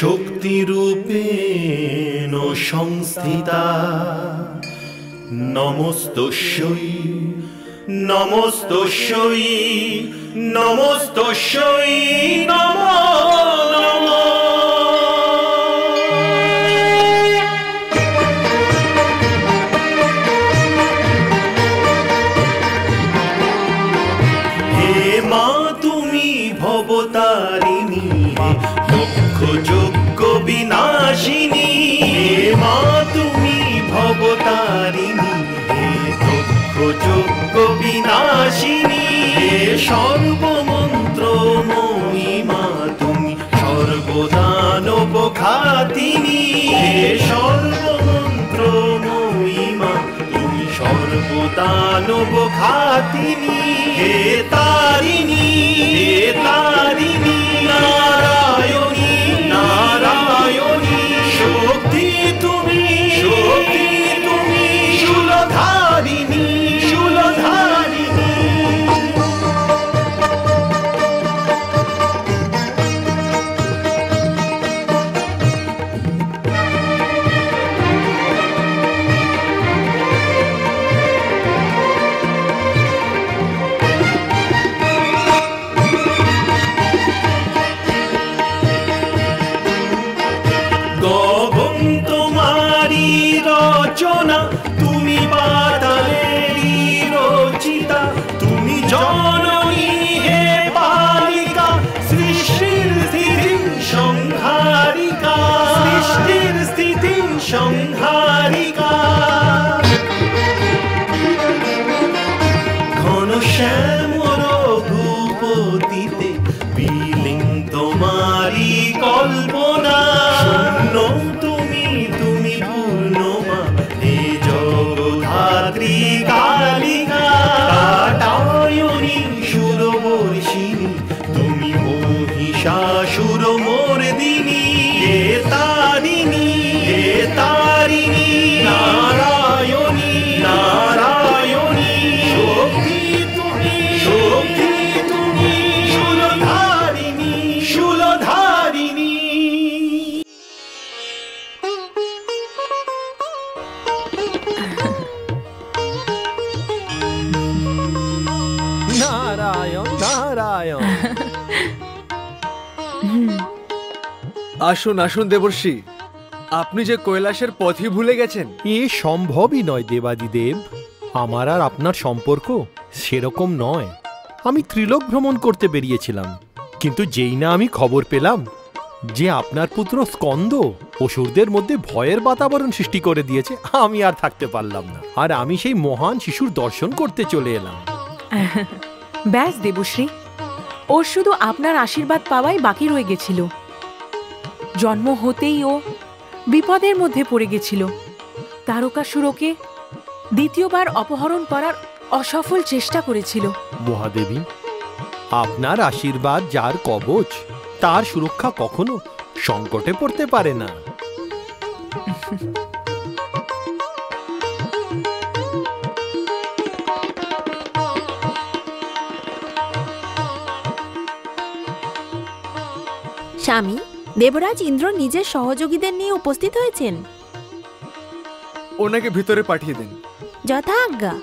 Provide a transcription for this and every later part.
শক্তিরূপেণ সংস্থিতা নমস্তস্যৈ নমস্তস্যৈ নমস্তস্যৈ নমো নমঃ। ভবতারিণী লক্ষ যজ্ঞ বিনাশিনী, হে মা তুমি ভবতারিণী, হে লক্ষ যজ্ঞ বিনাশিনী, হে সর্বমন্ত্রময়ী মা তুমি সর্বদানব ঘাতিনী, হে সর্বমন্ত্রময়ী মা তুমি সর্বদানব ঘাতিনী, হে তারিণী হে তারিণী নারায়ণী নারায়ণী শক্তি তুমি শূলধারিণী শূলধারিণী। তুমি বাতালেরই রচিতা, তুমি জননী হে পালিকা, সৃষ্টির স্থিতি সংহারিকা, সৃষ্টির স্থিতি সংহারিকা। ঘন শ্যামল রঘুপতিতে বিলীন তোমারি কল্পনা, শূন্য তুমি পূর্ণ মা হে জগদ্ধাত্রী কালিকা, কাটায়নী সুরবর্ষিণী তুমি মহিষাসুর মর্দিনী, হে তারিণী নারায়ণী নারায়ণী শক্তি তুমি শূলধারিণী শূলধারিণী। নারায়ণ নারায়ণ। আসুন আসুন দেবর্ষি, আপনি যে কৈলাসের পথই ভুলে গেছেন। এ সম্ভবই নয় দেবাদিদেব, আমার আর আপনার সম্পর্ক সেরকম নয়। আমি ত্রিলোক ভ্রমণ করতে বেরিয়েছিলাম, কিন্তু যেই না আমি খবর পেলাম যে আপনার পুত্র স্কন্দ অসুরদের মধ্যে ভয়ের বাতাবরণ সৃষ্টি করে দিয়েছে, আমি আর থাকতে পারলাম না, আর আমি সেই মহান শিশুর দর্শন করতে চলে এলাম। ব্যাস দেবশ্রী, ওর শুধু আপনার আশীর্বাদ পাওয়াই বাকি রয়ে গেছিল। জন্ম হতেই ও বিপদের মধ্যে পড়ে গেছিল। তারকাসুরকে দ্বিতীয়বার অপহরণ করার অসফল চেষ্টা করেছিল। মহাদেবী, আপনার আশীর্বাদ যার কবচ, তার সুরক্ষা কখনো সংকটে পড়তে পারে না। স্বামী, দেবরাজ ইন্দ্র নিজের সহযোগীদের নিয়ে উপস্থিত হয়েছেন। ওনাকে ভিতরে পাঠিয়ে দেন। যথা আজ্ঞা।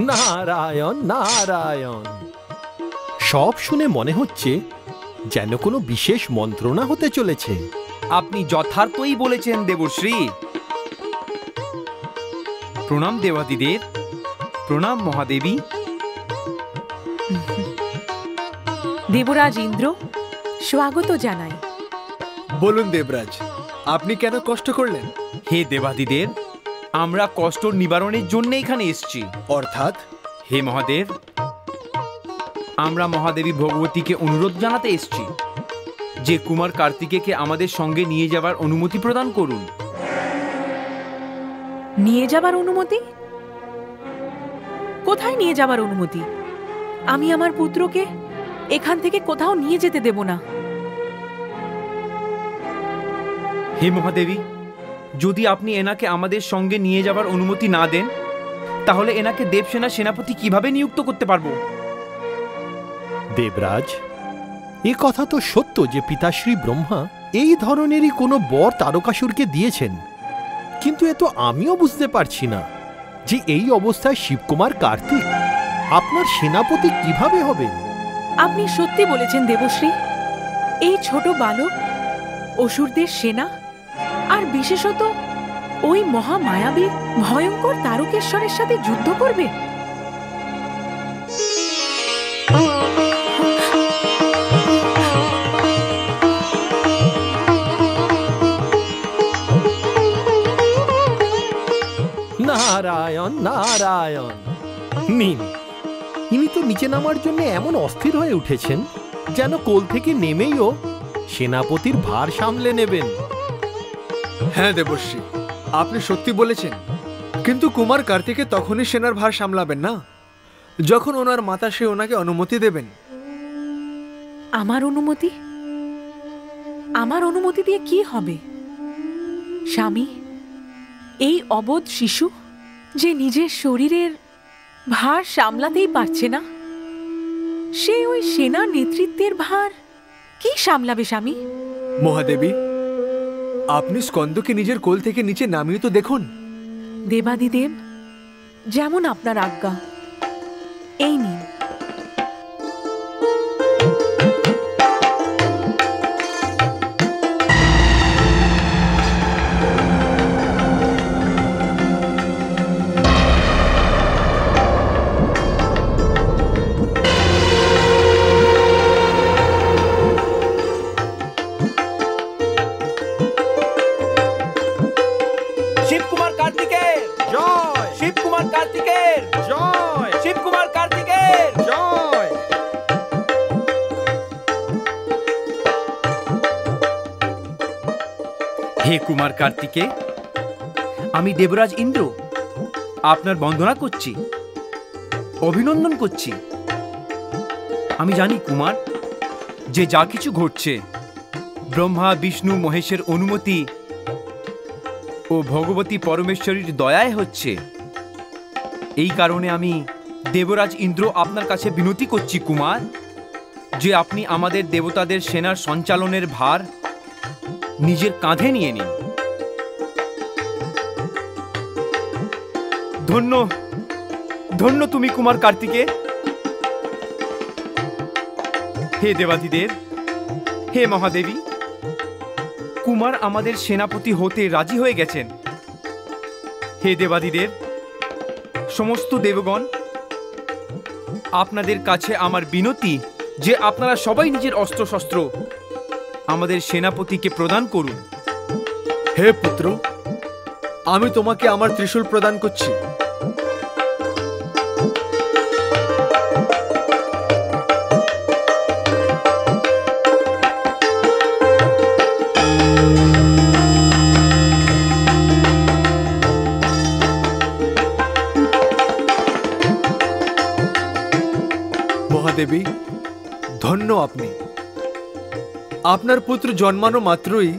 নারায়ণ নারায়ণ। সব শুনে মনে হচ্ছে যেন কোনো বিশেষ মন্ত্রণা হতে চলেছে। আপনি যথার্থই বলেছেন দেবশ্রী। প্রণাম দেবাদিদেব, প্রণাম মহাদেবী। দেবরাজ ইন্দ্র, স্বাগত জানাই। বলুন দেবরাজ, আপনি কেন কষ্ট করলেন? হে দেবাদিদেব, আমরা কষ্ট নিবারণের জন্য এখানে এসেছি। অর্থাৎ? হে মহাদেব, আমরা মহাদেবী ভগবতীকে অনুরোধ জানাতে এসেছি যে কুমার কার্তিকেয়কে আমাদের সঙ্গে নিয়ে যাবার অনুমতি প্রদান করুন। নিয়ে যাবার অনুমতি? কোথায় নিয়ে যাবার অনুমতি? আমি আমার পুত্রকে এখান থেকে কোথাও নিয়ে যেতে দেব না। হে মহাদেবী, যদি আপনি এনাকে আমাদের সঙ্গে নিয়ে যাবার অনুমতি না দেন, তাহলে এনাকে দেবসেনা সেনাপতি কিভাবে নিযুক্ত করতে পারবো? দেবরাজ, এ কথা তো সত্য যে পিতাশ্রী ব্রহ্মা এই ধরনেরই কোনো বর তারকাসুরকে দিয়েছেন, কিন্তু এ তো আমিও বুঝতে পারছি না যে এই অবস্থায় শিবকুমার কার্তিক আপনার সেনাপতি কিভাবে হবেন। আপনি সত্যি বলেছেন দেবশ্রী। এই ছোট বালক অসুরদের সেনা, আর বিশেষত ওই মহামায়াবী ভয়ঙ্কর তারকেশ্বরের সাথে যুদ্ধ করবে। নারায়ণ নারায়ণ। নিন, ইনি তো নিচে নামার জন্য এমন অস্থির হয়ে উঠেছেন যেন কোল থেকে নেমেইও সেনাপতির ভার সামলে নেবেন। হ্যাঁ দেবশ্রী, আপনি সত্যি বলেছেন, কিন্তু কুমার কার্তিকে তখনই সেনার ভার সামলাবেন না যখন ওনার মাতাশ্রী ওনাকে অনুমতি দেবেন। আমার অনুমতি? আমার অনুমতি দিয়ে কি হবে স্বামী? এই অবোধ শিশু যে নিজের শরীরের ভার সামলাতেই পারছে না, সে ওই সেনা নেতৃত্বের ভার কি সামলাবে স্বামী? মহাদেবী, আপনি স্কন্দকে নিজের কোল থেকে নিচে নামিয়ে তো দেখুন। দেবাদিদেব, যেমন আপনার আজ্ঞা। এই নিন। শিবকুমার কার্তিকের জয়! শিবকুমার কার্তিকের জয়! শিবকুমার কার্তিকের জয়! হে কুমার কার্তিকে, আমি দেবরাজ ইন্দ্র আপনার বন্দনা করছি, অভিনন্দন করছি। আমি জানি কুমার, যে যা কিছু ঘটছে ব্রহ্মা বিষ্ণু মহেশের অনুমতি ও ভগবতী পরমেশ্বরীর দয়ায় হচ্ছে। এই কারণে আমি দেবরাজ ইন্দ্র আপনার কাছে বিনতি করছি কুমার, যে আপনি আমাদের দেবতাদের সেনার সঞ্চালনের ভার নিজের কাঁধে নিয়ে নিন। ধন্য ধন্য তুমি কুমার কার্তিকে। হে দেবাদিদেব, হে মহাদেবী, কুমার আমাদের সেনাপতি হতে রাজি হয়ে গেছেন। হে দেবাদিদেব, সমস্ত দেবগণ, আপনাদের কাছে আমার বিনতি যে আপনারা সবাই নিজের অস্ত্রশস্ত্র আমাদের সেনাপতিকে প্রদান করুন। হে পুত্র, আমি তোমাকে আমার ত্রিশূল প্রদান করছি। মহাদেবী, ধন্য আপনি। আপনার পুত্র জন্মানো মাত্রই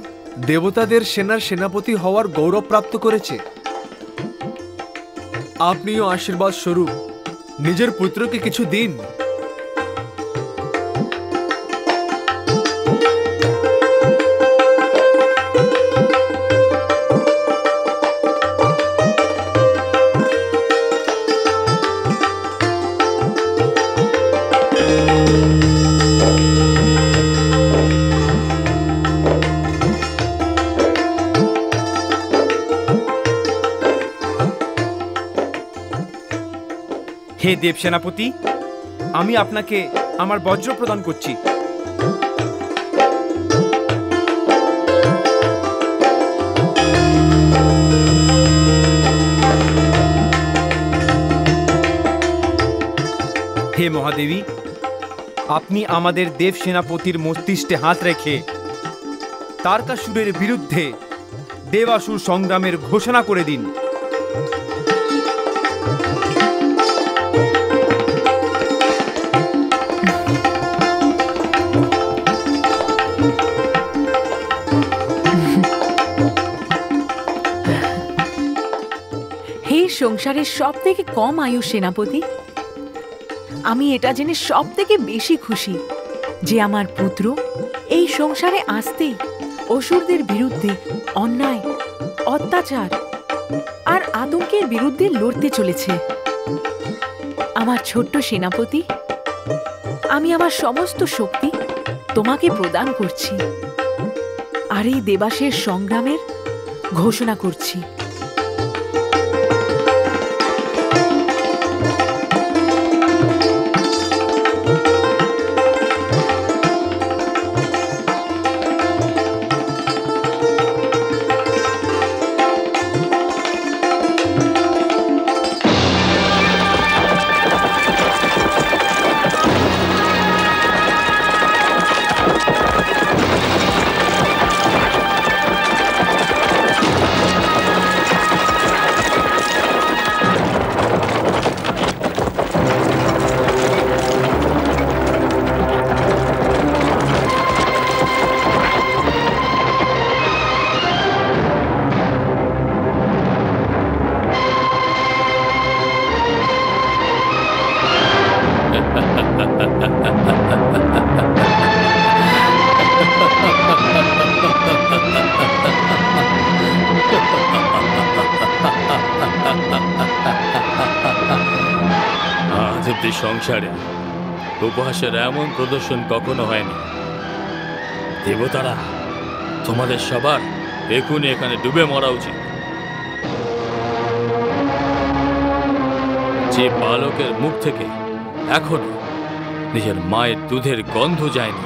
দেবতাদের সেনার সেনাপতি হওয়ার গৌরব প্রাপ্ত করেছে। আপনিও আশীর্বাদ স্বরূপ নিজের পুত্রকে কিছু দিন। হে দেব সেনাপতি, আমি আপনাকে আমার বজ্র প্রদান করছি। হে মহাদেবী, আপনি আমাদের দেব সেনাপতির মস্তিষ্কে হাত রেখে তারকাসুরের বিরুদ্ধে দেবাসুর সংগ্রামের ঘোষণা করে দিন। হে সংসারের সব থেকে কম আয়ু সেনাপতি, আমি এটা জেনে সব থেকে বেশি খুশি যে আমার পুত্র এই সংসারে আসতেই অসুরদের বিরুদ্ধে অন্যায়, অত্যাচার আর আতঙ্কের বিরুদ্ধে লড়তে চলেছে। আমার ছোট্ট সেনাপতি, আমি আমার সমস্ত শক্তি তোমাকে প্রদান করছি আর এই দেবাশের সংগ্রামের ঘোষণা করছি। আজ অব্দি সংসারে উপহাসের এমন প্রদর্শন কখনো হয়নি। দেবতারা, তোমাদের সবার এখনই এখানে ডুবে মরা উচিত। যে বালকের মুখ থেকে এখনো নিজের মায়ের দুধের গন্ধ যায়নি,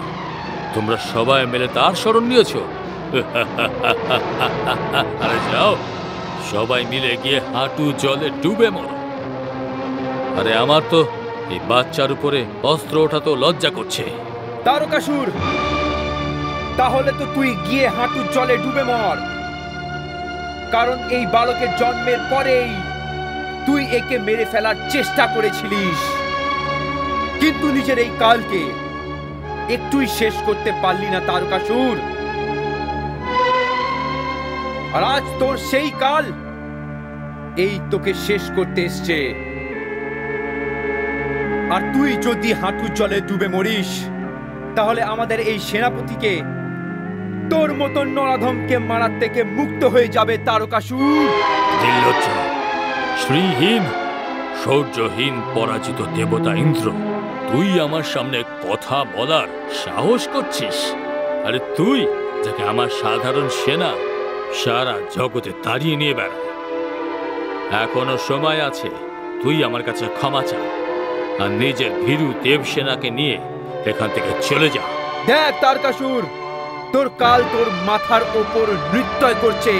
তোমরা সবাই মিলে তার স্মরণ নিয়েছ। আরে যাও, সবাই মিলে গিয়ে হাঁটু জলে ডুবে মরো। আরে আমার তো এই বাচ্চার উপরে অস্ত্র ওঠাতেও লজ্জা করছে। তারকাসুর, তাহলে তো তুই গিয়ে হাঁটু জলে ডুবে মর, কারণ এই বালকের জন্মের পরেই তুই একে মেরে ফেলার চেষ্টা করেছিলিস, কিন্তু নিজের এই কালকে একটুই শেষ করতে পারলি না তারকাসুর। আর আজ তোর সেই কাল এই তোকে শেষ করতে এসছে। আর তুই যদি হাঁটু জলে ডুবে মরিস, তাহলে আমাদের এই সেনাপতিকে, তোর মতন নরাধমকে মারার থেকে মুক্ত হয়ে যাবে তারকাসুর। নির্লজ্জ, শ্রীহীন, শৌর্যহীন পরাজিত দেবতা ইন্দ্র, তুই আমার সামনে কথা বলার সাহস করছিস? আরে তুই, যাকে আমার সাধারণ সেনা সারা জগতে তাড়িয়ে নিয়ে বেড়া, এখনো সময় আছে। তুই আমার কাছে ক্ষমা চা আর নিজের ভীরু দেবসেনাকে নিয়ে এখান থেকে চলে যা। দেখ তারকাসুর, তোর কাল তোর মাথার ওপর নৃত্য করছে।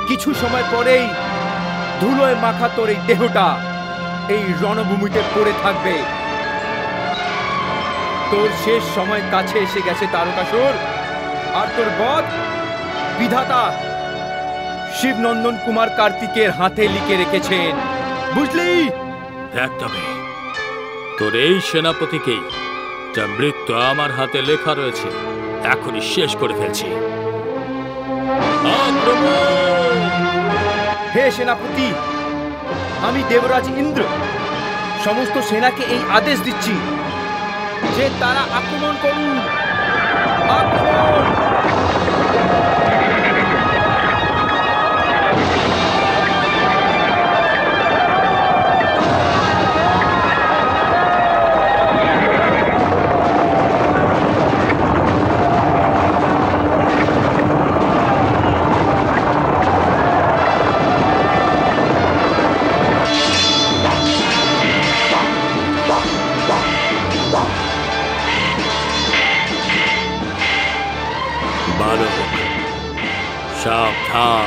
কিছু সময় পরেই ধুলোয় মাখা তোর এই দেহটা এই রণভূমিতে পড়ে থাকবে। তোর শেষ সময় কাছে এসে গেছে তারকাসুর। আর তোর বধ বিধাতা শিবনন্দন কুমার কার্তিকের হাতে লিখে রেখেছেন, বুঝলি? দেখ তবে, তোর এই সেনাপতিকেই যা মৃত্যু আমার হাতে লেখা রয়েছে এখনই শেষ করে ফেলছি। হে সেনাপতি, আমি দেবরাজ ইন্দ্র সমস্ত সেনাকে এই আদেশ দিচ্ছি যে তারা আক্রমণ করুন। আক্রমণ! বালক, সাবধান।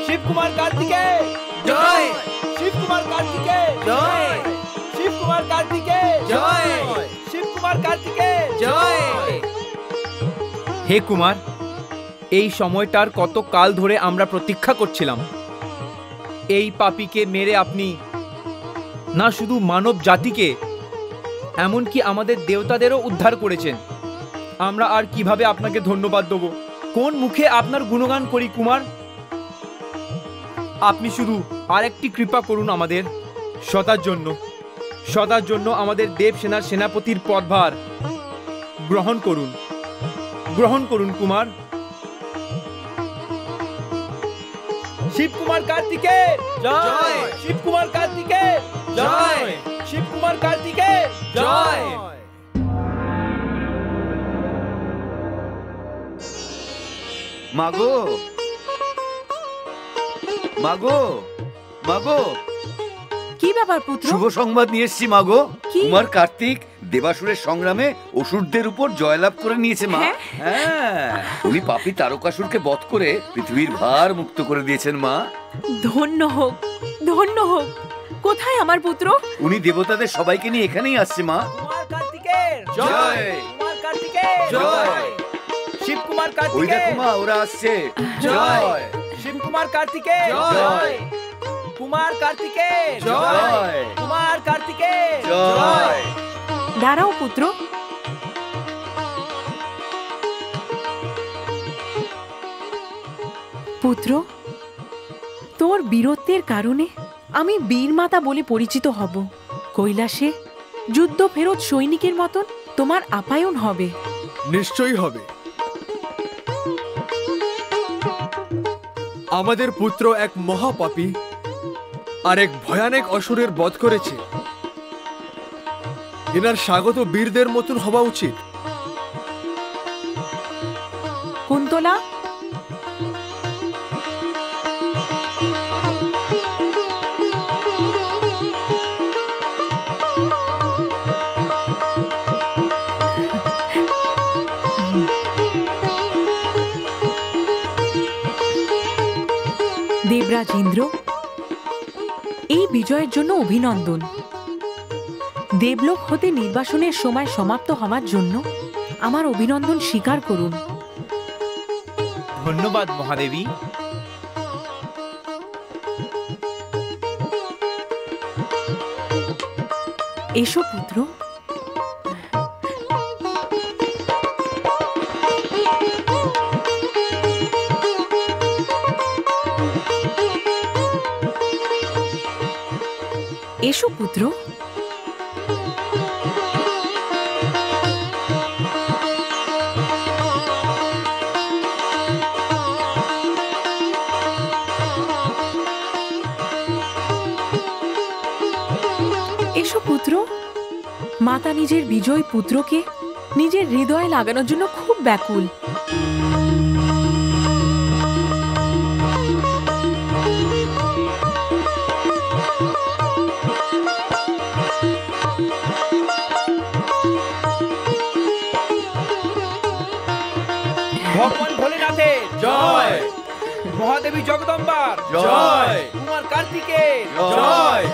শিব কুমার কার্তিকে জয়, শিব কুমার কার্তিকে জয়, শিব কুমার কার্তিকে জয়, শিব কুমার কার্তিকে জয়। হে কুমার, এই সময়টার কত কাল ধরে আমরা প্রতীক্ষা করছিলাম। এই পাপীকে মেরে আপনি না শুধু মানব জাতিকে, এমনকি আমাদের দেবতাদেরও উদ্ধার করেছেন। আমরা আর কিভাবে আপনাকে ধন্যবাদ দেব? কোন মুখে আপনার গুণগান করি কুমার? আপনি শুধু আরেকটি কৃপা করুন আমাদের, সদার জন্য আমাদের দেবসেনার সেনাপতির পদভার গ্রহণ করুন কুমার। শিব কুমার কার্তিকে জয়, শিব কুমার কার্তিকে জয়, শিব কুমার কার্তিকে জয়। মাগো, মাগো, মাগো, কি ব্যাপার পুত্র? শুভ সংবাদ নিয়ে এসেছি মাগো। কি? কুমার কার্তিক দেবাসুরের সংগ্রামে অসুরদের উপর জয়লাভ করে নিয়েছে মা। হ্যাঁ, উনি পাপী তারকাসুরকে বধ করে পৃথিবীর ভার মুক্ত করে দিয়েছেন মা। ধন্য হোক, ধন্য হোক। কোথায় আমার পুত্র? উনি দেবতাদের সবাইকে নিয়ে এখানেই আসছে মা। কুমার কার্তিকের জয়, কুমার কার্তিকের জয়, শিব কুমার ওই কার্তিকের দেখো মা, ওরা আসছে। জয়, শিব কুমার কার্তিকের জয়, কুমার কার্তিকের জয়, কুমার কার্তিকের জয়। দাঁড়াও পুত্র। পুত্র, তোর বীরত্বের কারণে আমি বীরমাতা বলে পরিচিত হব। কৈলাসে যুদ্ধ ফেরত সৈনিকের মতন তোমার আপ্যায়ন হবে। নিশ্চয়ই হবে। আমাদের পুত্র এক মহাপাপী আর এক ভয়ানক অসুরের বধ করেছে। এনার স্বাগত বীরদের মতন হওয়া উচিত। কুন্তলা, দেবরাজ ইন্দ্র, এই বিজয়ের জন্য অভিনন্দন। দেবলোক হতে নির্বাসনের সময় সমাপ্ত হওয়ার জন্য আমার অভিনন্দন স্বীকার করুন। ধন্যবাদ মহাদেবী। এসো পুত্র। এসো পুত্র। এসো পুত্র। মাতা নিজের বিজয় পুত্রকে নিজের হৃদয়ে লাগানোর জন্য খুব ব্যাকুল। ভগবান ভোলেনাথের জয়, মহাদেবী জগদম্বার জয়, কুমার কার্তিকের জয়।